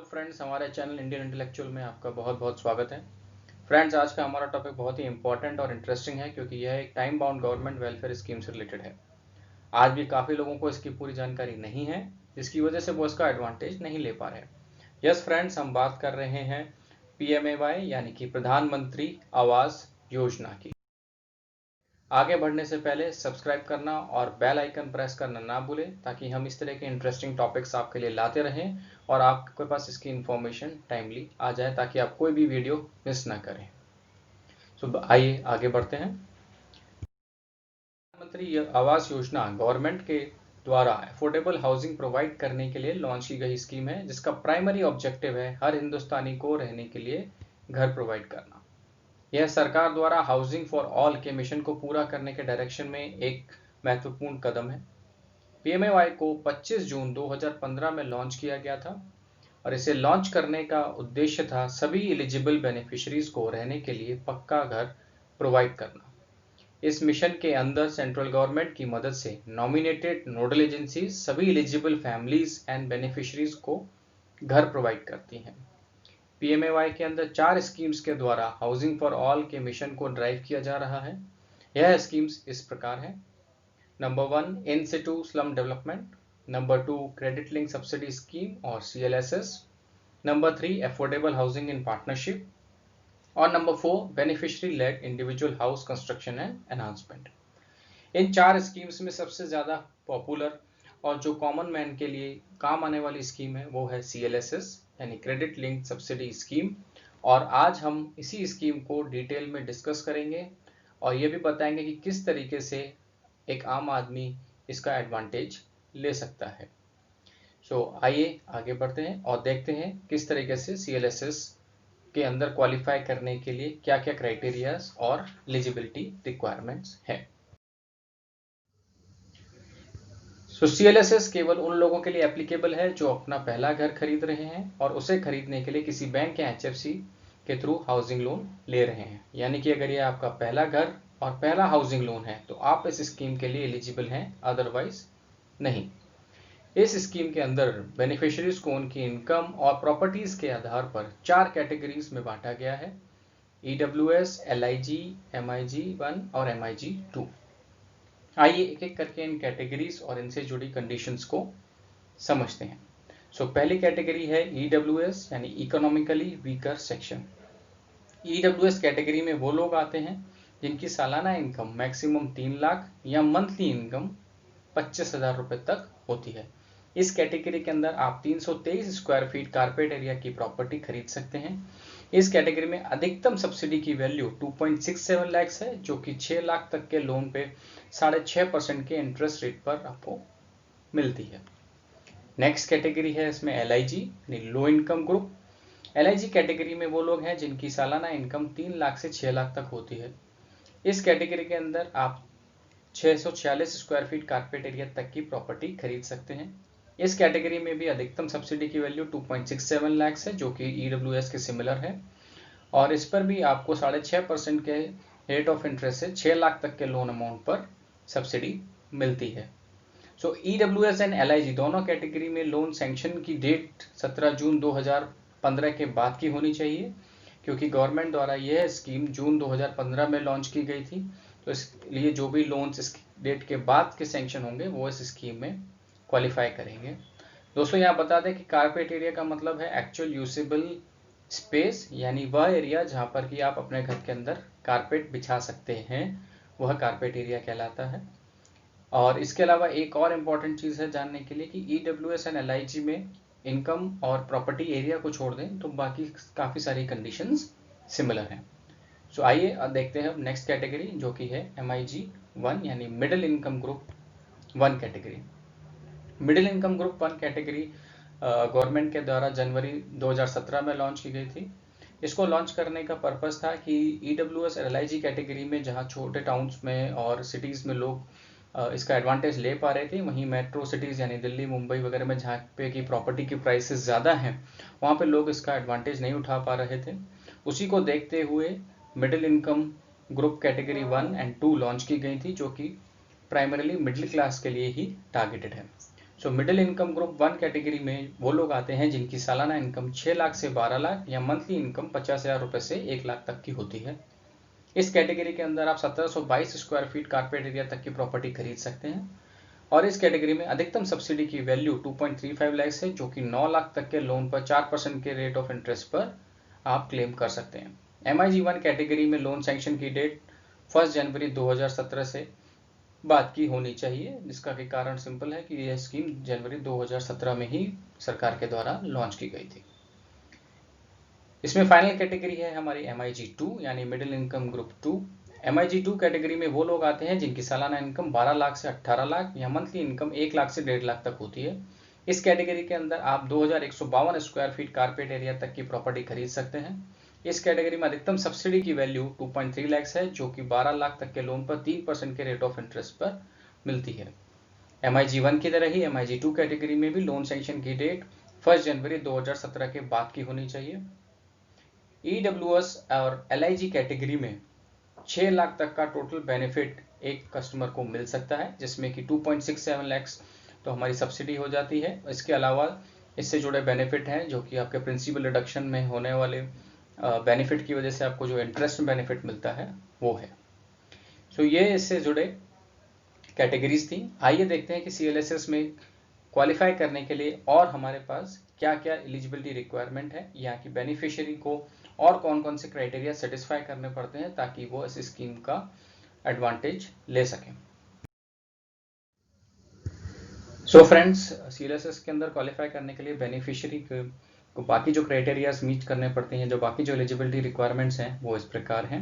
Friends, हमारे channel Indian intellectual में आपका बहुत बहुत स्वागत है। फ्रेंड्स, आज का हमारा टॉपिक बहुत ही इंपॉर्टेंट और इंटरेस्टिंग है क्योंकि यह एक time bound government welfare scheme से रिलेटेड है। आज भी काफ़ी लोगों को इसकी पूरी जानकारी नहीं है, जिसकी वजह से वो इसका एडवांटेज नहीं ले पा रहे हैं। यस फ्रेंड्स, हम बात कर रहे हैं PMAY यानी कि प्रधानमंत्री आवास योजना की। आगे बढ़ने से पहले सब्सक्राइब करना और बेल आइकन प्रेस करना ना भूलें ताकि हम इस तरह के इंटरेस्टिंग टॉपिक्स आपके लिए लाते रहें और आपके पास इसकी इन्फॉर्मेशन टाइमली आ जाए ताकि आप कोई भी वीडियो मिस ना करें। तो आइए आगे बढ़ते हैं। प्रधानमंत्री आवास योजना गवर्नमेंट के द्वारा अफोर्डेबल हाउसिंग प्रोवाइड करने के लिए लॉन्च की गई स्कीम है, जिसका प्राइमरी ऑब्जेक्टिव है हर हिंदुस्तानी को रहने के लिए घर प्रोवाइड करना। यह सरकार द्वारा हाउसिंग फॉर ऑल के मिशन को पूरा करने के डायरेक्शन में एक महत्वपूर्ण कदम है। PMAY को 25 जून 2015 में लॉन्च किया गया था और इसे लॉन्च करने का उद्देश्य था सभी एलिजिबल बेनिफिशरीज को रहने के लिए पक्का घर प्रोवाइड करना। इस मिशन के अंदर सेंट्रल गवर्नमेंट की मदद से नॉमिनेटेड नोडल एजेंसीज सभी एलिजिबल फैमिलीज एंड बेनिफिशरीज को घर प्रोवाइड करती हैं। PMAY के अंदर 4 स्कीम्स के द्वारा हाउसिंग फॉर ऑल के मिशन को ड्राइव किया जा रहा है। यह स्कीम्स इस प्रकार है। Number 1 in situ slum development, number 2 credit link subsidy scheme और CLSS, number 3 affordable housing in partnership और number 4 beneficiary led individual house construction and enhancement. इन 4 स्कीम्स में सबसे ज़्यादा पॉपुलर और जो कॉमन मैन के लिए काम आने वाली स्कीम है वो है CLSS यानी क्रेडिट लिंक सब्सिडी स्कीम। और आज हम इसी स्कीम को डिटेल में डिस्कस करेंगे और ये भी बताएंगे कि किस तरीके से एक आम आदमी इसका एडवांटेज ले सकता है। आइए आगे बढ़ते हैं और देखते हैं किस तरीके से CLSS के अंदर क्वालिफाई करने के लिए क्या क्या क्राइटेरियाज और एलिजिबिलिटी रिक्वायरमेंट्स हैं। CLSS केवल उन लोगों के लिए एप्लीकेबल है जो अपना पहला घर खरीद रहे हैं और उसे खरीदने के लिए किसी बैंक या HFC के थ्रू हाउसिंग लोन ले रहे हैं। यानी कि अगर ये आपका पहला घर और पहला हाउसिंग लोन है तो आप इस स्कीम के लिए एलिजिबल हैं, अदरवाइज नहीं। इस स्कीम के अंदर बेनिफिशरीज को उनकी इनकम और प्रॉपर्टीज के आधार पर 4 कैटेगरीज में बांटा गया है: EWS, LIG, MIG-1 और MIG-2। आइए एक एक करके इन कैटेगरीज और इनसे जुड़ी कंडीशंस को समझते हैं। पहली कैटेगरी है EWS यानी economically weaker section. EWS category में वो लोग आते हैं जिनकी सालाना इनकम मैक्सिमम 3 लाख या मंथली इनकम 25,000 रुपए तक होती है। इस कैटेगरी के अंदर आप 323 स्क्वायर फीट कारपेट एरिया की प्रॉपर्टी खरीद सकते हैं। इस कैटेगरी में अधिकतम सब्सिडी की वैल्यू 2.67 लाख है, जो कि 6 लाख तक के लोन पे 6.5% के इंटरेस्ट रेट पर आपको मिलती है। नेक्स्ट कैटेगरी है इसमें LIG यानी low income group. LIG category में वो लोग हैं जिनकी सालाना इनकम 3 लाख से 6 लाख तक होती है। इस कैटेगरी के अंदर आप 646 स्क्वायर फीट कारपेट एरिया तक की प्रॉपर्टी खरीद सकते हैं। इस कैटेगरी में भी अधिकतम सब्सिडी की वैल्यू 2.67 लाख है, जो कि EWS के सिमिलर है और इस पर भी आपको 6.5% के रेट ऑफ इंटरेस्ट से 6 लाख तक के लोन अमाउंट पर सब्सिडी मिलती है। EWS एंड LIG दोनों कैटेगरी में लोन सैंक्शन की डेट 17 जून 2015 के बाद की होनी चाहिए, क्योंकि गवर्नमेंट द्वारा यह स्कीम जून 2015 में लॉन्च की गई थी। तो इसलिए जो भी लोन्स इस डेट के बाद के सैंक्शन होंगे वो इस स्कीम में क्वालिफाई करेंगे। दोस्तों, यहाँ बता दें कि कारपेट एरिया का मतलब है एक्चुअल यूजेबल स्पेस, यानी वह एरिया जहाँ पर कि आप अपने घर के अंदर कारपेट बिछा सकते हैं, वह कारपेट एरिया कहलाता है। और इसके अलावा एक और इम्पॉर्टेंट चीज़ है जानने के लिए कि EWS एंड LIG में इनकम और प्रॉपर्टी एरिया को छोड़ दें तो बाकी काफ़ी सारी कंडीशंस सिमिलर हैं। आइए अब देखते हैं नेक्स्ट कैटेगरी, जो कि है MIG-1 यानी middle income group 1 category. Middle income group 1 category government के द्वारा जनवरी 2017 में लॉन्च की गई थी। इसको लॉन्च करने का पर्पस था कि EWS और LIG कैटेगरी में जहाँ छोटे टाउन्स में और सिटीज़ में लोग इसका एडवांटेज ले पा रहे थे, वहीं मेट्रो सिटीज़ यानी दिल्ली, मुंबई वगैरह में जहाँ पे की प्रॉपर्टी की प्राइसेस ज़्यादा हैं, वहाँ पे लोग इसका एडवांटेज नहीं उठा पा रहे थे। उसी को देखते हुए middle income group category 1 and 2 launch की गई थी, जो कि प्राइमरीली मिडिल क्लास के लिए ही टारगेटेड है। So middle income group 1 category में वो लोग आते हैं जिनकी सालाना इनकम 6 लाख से 12 लाख या मंथली इनकम 50,000 रुपए से 1 लाख तक की होती है। इस कैटेगरी के अंदर आप 1722 स्क्वायर फीट कारपेट एरिया तक की प्रॉपर्टी खरीद सकते हैं और इस कैटेगरी में अधिकतम सब्सिडी की वैल्यू 2.35 लाख है, जो कि 9 लाख तक के लोन पर 4% के रेट ऑफ इंटरेस्ट पर आप क्लेम कर सकते हैं। MIG1 कैटेगरी में लोन सैंक्शन की डेट 1 जनवरी 2017 से बाद की होनी चाहिए, जिसका कि कारण सिंपल है कि यह स्कीम जनवरी 2017 में ही सरकार के द्वारा लॉन्च की गई थी। इसमें फाइनल कैटेगरी है हमारी MIG2 यानी middle income group 2। MIG2 category में वो लोग आते हैं जिनकी सालाना इनकम 12 लाख से 18 लाख या मंथली इनकम 1 लाख से 1.5 लाख तक होती है। इस कैटेगरी के अंदर आप 2152 स्क्वायर फीट कारपेट एरिया तक की प्रॉपर्टी खरीद सकते हैं। इस कैटेगरी में अधिकतम सब्सिडी की वैल्यू 2.3 लाख है, जो कि 12 लाख तक के लोन पर 3% के रेट ऑफ इंटरेस्ट पर मिलती है। MIG1 की तरह ही MIG2 कैटेगरी में भी लोन सैंक्शन की डेट 1 जनवरी 2017 के बाद की होनी चाहिए। EWS और LIG कैटेगरी में 6 लाख तक का टोटल बेनिफिट एक कस्टमर को मिल सकता है, जिसमें कि 2.67 लाख तो हमारी सब्सिडी हो जाती है। इसके अलावा इससे जुड़े बेनिफिट हैं जो कि आपके प्रिंसिपल रिडक्शन में होने वाले बेनिफिट की वजह से आपको जो इंटरेस्ट बेनिफिट मिलता है वो है। सो ये इससे जुड़े कैटेगरीज थी। आइए देखते हैं कि CLSS में क्वालिफाई करने के लिए और हमारे पास क्या क्या एलिजिबिलिटी रिक्वायरमेंट है, यहाँ की बेनिफिशियरी को और कौन कौन से क्राइटेरिया सेटिस्फाई करने पड़ते हैं ताकि वो इस स्कीम का एडवांटेज ले सकें। सो फ्रेंड्स, CLSS के अंदर क्वालिफाई करने के लिए बेनिफिशियरी को बाकी जो क्राइटेरियाज मीट करने पड़ते हैं, जो बाकी जो एलिजिबिलिटी रिक्वायरमेंट्स हैं वो इस प्रकार हैं।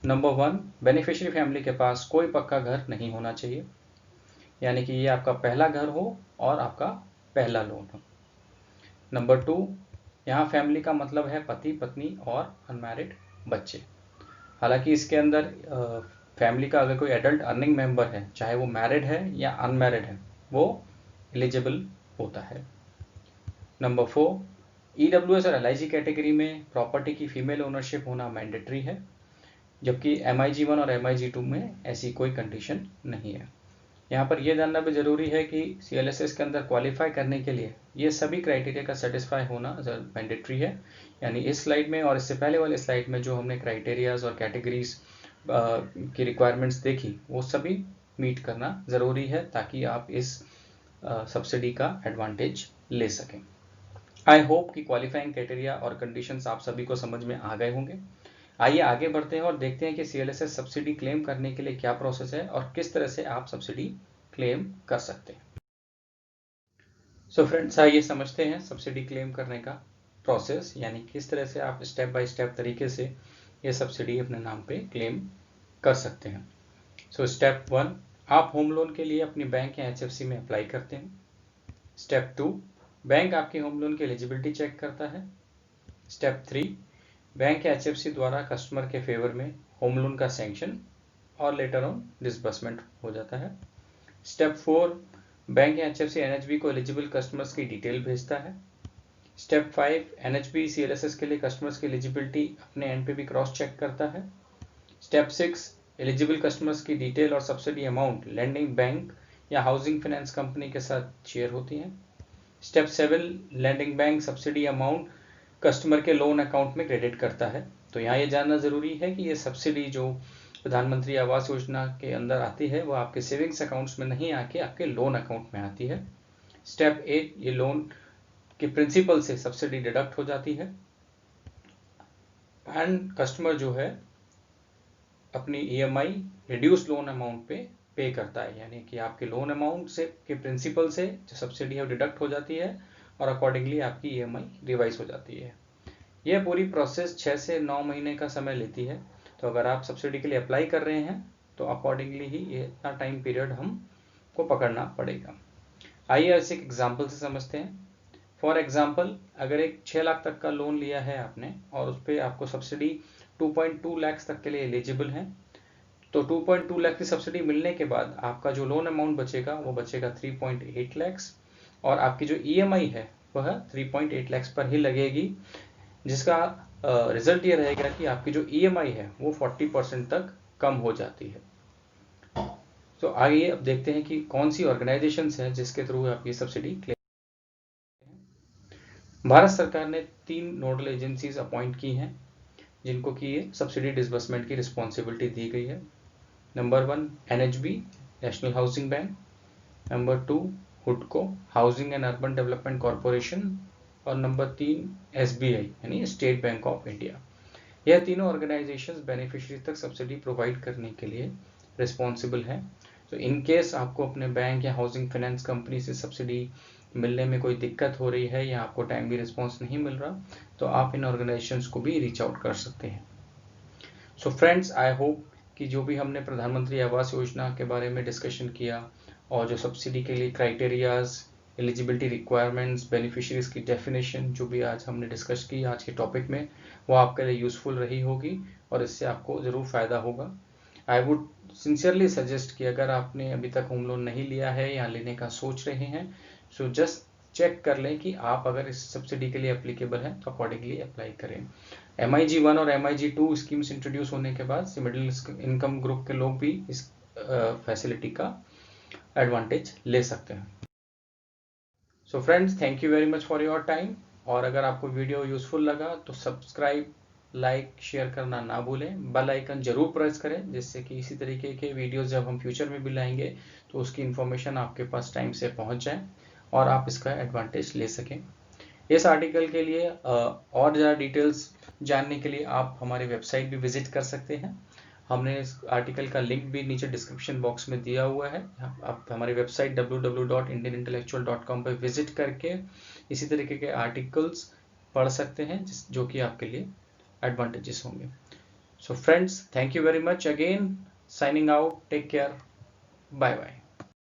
नंबर 1, बेनिफिशियरी फैमिली के पास कोई पक्का घर नहीं होना चाहिए, यानी कि ये आपका पहला घर हो और आपका पहला लोन हो। नंबर 2, यहाँ फैमिली का मतलब है पति पत्नी और अनमैरिड बच्चे। हालांकि इसके अंदर फैमिली का अगर कोई एडल्ट अर्निंग मेंबर है, चाहे वो मैरिड है या अनमैरिड है, वो एलिजिबल होता है। नंबर 4, EWS और LIG कैटेगरी में प्रॉपर्टी की फीमेल ओनरशिप होना मैंडेटरी है, जबकि MIG1 और MIG2 में ऐसी कोई कंडीशन नहीं है। यहाँ पर यह जानना भी जरूरी है कि CLSS के अंदर क्वालिफाई करने के लिए ये सभी क्राइटेरिया का सेटिस्फाई होना मैंडेटरी है। यानी इस स्लाइड में और इससे पहले वाले स्लाइड में जो हमने क्राइटेरियाज और कैटेगरीज की रिक्वायरमेंट्स देखी, वो सभी मीट करना ज़रूरी है ताकि आप इस सब्सिडी का एडवांटेज ले सकें। आई होप कि क्वालिफाइंग क्राइटेरिया और कंडीशंस आप सभी को समझ में आ गए होंगे। आइए आगे बढ़ते हैं और देखते हैं कि CLSS सब्सिडी क्लेम करने के लिए क्या प्रोसेस है और किस तरह से आप सब्सिडी क्लेम कर सकते हैं। सो फ्रेंड्स, आइए समझते हैं सब्सिडी क्लेम करने का प्रोसेस, यानी किस तरह से आप स्टेप बाय स्टेप तरीके से ये सब्सिडी अपने नाम पे क्लेम कर सकते हैं। सो स्टेप 1, आप होम लोन के लिए अपनी बैंक या HFC में अप्लाई करते हैं। स्टेप 2, बैंक आपके होम लोन की एलिजिबिलिटी चेक करता है। स्टेप 3, बैंक या HFC द्वारा कस्टमर के फेवर में होम लोन का सैंक्शन और लेटर ऑन डिसबर्समेंट हो जाता है। स्टेप 4, बैंक या HFC NHB को एलिजिबल कस्टमर्स की डिटेल भेजता है। स्टेप 5, NHB CLSS के लिए कस्टमर्स की एलिजिबिलिटी अपने एंड पे भी क्रॉस चेक करता है। स्टेप 6, एलिजिबल कस्टमर्स की डिटेल और सब्सिडी अमाउंट लेंडिंग बैंक या हाउसिंग फाइनेंस कंपनी के साथ शेयर होती हैं। Step 7, lending bank subsidy amount customer के लोन अकाउंट में क्रेडिट करता है। तो यहाँ ये जानना ज़रूरी है कि ये सब्सिडी जो प्रधानमंत्री आवास योजना के अंदर आती है वो आपके सेविंग्स अकाउंट्स में नहीं आके आपके लोन अकाउंट में आती है। स्टेप 8, ये लोन के प्रिंसिपल से सब्सिडी डिडक्ट हो जाती है एंड कस्टमर जो है अपनी EMI रिड्यूस लोन अमाउंट पे करता है, यानी कि आपके लोन अमाउंट से के प्रिंसिपल से जो सब्सिडी है डिडक्ट हो जाती है और अकॉर्डिंगली आपकी EMI रिवाइज हो जाती है। यह पूरी प्रोसेस 6 से 9 महीने का समय लेती है। तो अगर आप सब्सिडी के लिए अप्लाई कर रहे हैं तो अकॉर्डिंगली ही ये इतना टाइम पीरियड हमको पकड़ना पड़ेगा। आइए ऐसे एक एग्जाम्पल से समझते हैं। फॉर एग्जाम्पल, अगर एक 6 लाख तक का लोन लिया है आपने और उस पर आपको सब्सिडी 2.2 लाख तक के लिए एलिजिबल है, तो 2.2 लाख की सब्सिडी मिलने के बाद आपका जो लोन अमाउंट बचेगा वो बचेगा 3.8 लाख और आपकी जो EMI है वह 3.8 लाख पर ही लगेगी, जिसका रिजल्ट ये रहेगा कि आपकी जो EMI है वो 40% तक कम हो जाती है। तो आइए अब देखते हैं कि कौन सी ऑर्गेनाइजेशंस हैं जिसके थ्रू आप ये सब्सिडी क्लेम। भारत सरकार ने 3 नोडल एजेंसीज अपॉइंट की हैं जिनको कि ये सब्सिडी डिसबर्समेंट की रिस्पॉन्सिबिलिटी दी गई है। Number 1 NHB, national housing bank. Number 2 हुडको, housing and urban development corporation. और नंबर 3 SBI यानी स्टेट बैंक ऑफ इंडिया। यह तीनों ऑर्गेनाइजेशंस बेनिफिशियरी तक सब्सिडी प्रोवाइड करने के लिए रिस्पॉन्सिबल हैं। तो इन केस आपको अपने बैंक या हाउसिंग फाइनेंस कंपनी से सब्सिडी मिलने में कोई दिक्कत हो रही है या आपको टाइमली रिस्पॉन्स नहीं मिल रहा, तो आप इन ऑर्गेनाइजेशंस को भी रीच आउट कर सकते हैं। सो फ्रेंड्स, आई होप कि जो भी हमने प्रधानमंत्री आवास योजना के बारे में डिस्कशन किया और जो सब्सिडी के लिए क्राइटेरियाज, एलिजिबिलिटी रिक्वायरमेंट्स, बेनिफिशियरीज की डेफिनेशन जो भी आज हमने डिस्कस की आज के टॉपिक में, वो आपके लिए यूजफुल रही होगी और इससे आपको ज़रूर फ़ायदा होगा। आई वुड सिंसियरली सजेस्ट कि अगर आपने अभी तक होम लोन नहीं लिया है या लेने का सोच रहे हैं, सो जस्ट चेक कर लें कि आप अगर इस सब्सिडी के लिए एप्लीकेबल हैं तो अकॉर्डिंगली अप्लाई करें। MIG 1 और MIG 2 स्कीम्स इंट्रोड्यूस होने के बाद मिडिल इनकम ग्रुप के लोग भी इस फैसिलिटी का एडवांटेज ले सकते हैं। सो friends, thank you very much for your time. और अगर आपको वीडियो यूजफुल लगा तो सब्सक्राइब, लाइक, शेयर करना ना भूलें। बेल आइकन जरूर प्रेस करें जिससे कि इसी तरीके के वीडियोस जब हम फ्यूचर में भी लाएंगे तो उसकी इन्फॉर्मेशन आपके पास टाइम से पहुंच जाए और आप इसका एडवांटेज ले सकें। इस आर्टिकल के लिए और ज़्यादा डिटेल्स जानने के लिए आप हमारी वेबसाइट भी विजिट कर सकते हैं। हमने इस आर्टिकल का लिंक भी नीचे डिस्क्रिप्शन बॉक्स में दिया हुआ है। आप हमारी वेबसाइट www.indianintellectual.com पर विजिट करके इसी तरीके के आर्टिकल्स पढ़ सकते हैं जो कि आपके लिए एडवांटेजेस होंगे। So friends, thank you very much again. Signing out, take care, bye bye.